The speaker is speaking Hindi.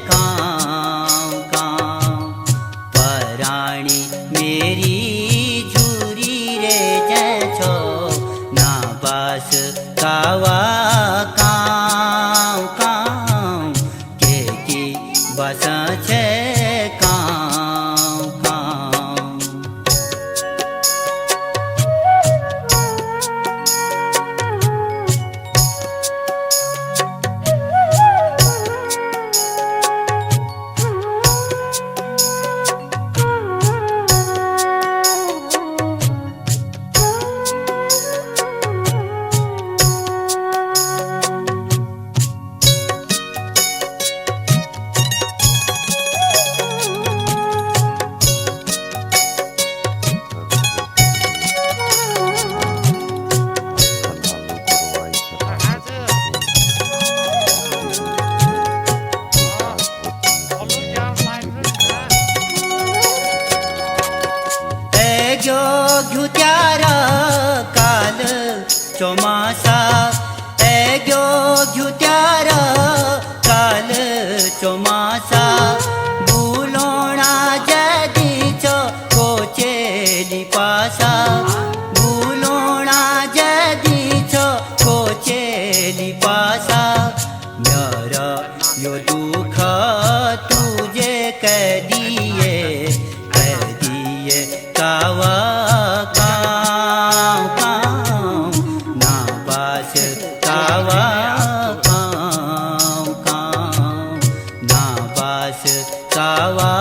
काँव काँव पराणी मेरी झूरी रे जै छो ना बास कावा काँव काँव के की बस छे काँव काँव। घ्यू त्यारा काल चोमासा एग्यो घ्यू त्यारा काल चोमासा भूलोणा जदी चो कोचेली पासा भूलोणा जदी चो कोचेली पासा म्यारा यो दुख तुझे कदिए कावा काँव काँव ना बास कावा काँव काँव ना बास कावा